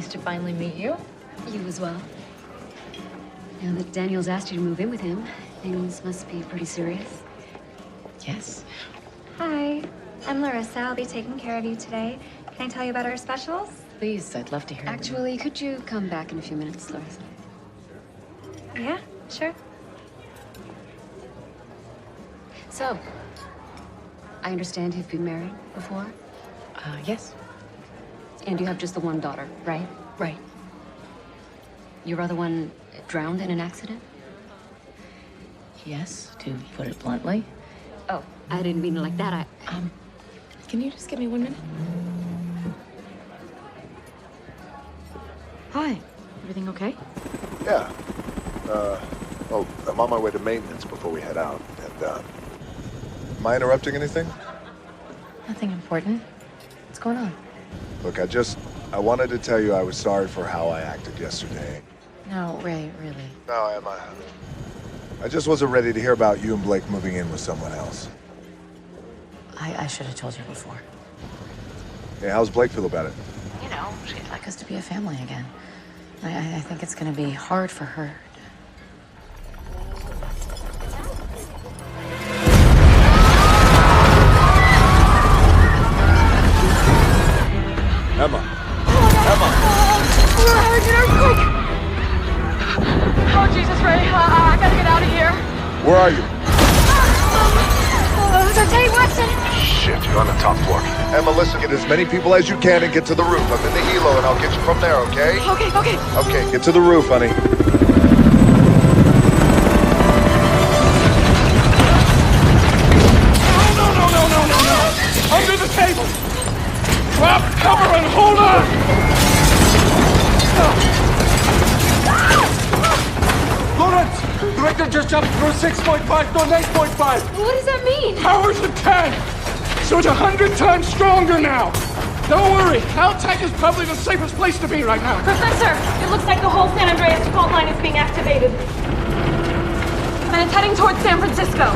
Nice to finally meet you. You as well. Now that Daniel's asked you to move in with him, things must be pretty serious. Yes. Hi, I'm Larissa. I'll be taking care of you today. Can I tell you about our specials? Please, I'd love to hear them. Actually, could you come back in a few minutes, Larissa? Yeah, sure. So, I understand you've been married before, Yes. and you have just the one daughter, right? Right. Your other one drowned in an accident? Yes, to put it bluntly. Oh, I didn't mean it like that. Can you just give me 1 minute? Hi. Everything okay? Yeah. Well, I'm on my way to maintenance before we head out. And, am I interrupting anything? Nothing important. What's going on? Look, I wanted to tell you I was sorry for how I acted yesterday. No, Ray, really. No, Emma. I just wasn't ready to hear about you and Blake moving in with someone else. I should have told you before. Hey, how's Blake feel about it? You know, she'd like us to be a family again. I think it's gonna be hard for her. Emma. Emma. I heard an earthquake! Oh, Jesus, Ray. I gotta get out of here. Where are you? So Tate Weston. Shit, you're on the top floor. Emma, listen, get as many people as you can and get to the roof. I'm in the helo and I'll get you from there, okay? Okay. Okay, get to the roof, honey. No! Under the table! Drop cover and hold on! Lawrence! Director just jumped through 6.5 to 8.5! What does that mean? Power's at 10! So it's 100 times stronger now! Don't worry, Caltech is probably the safest place to be right now. Professor, it looks like the whole San Andreas fault line is being activated. And it's heading towards San Francisco.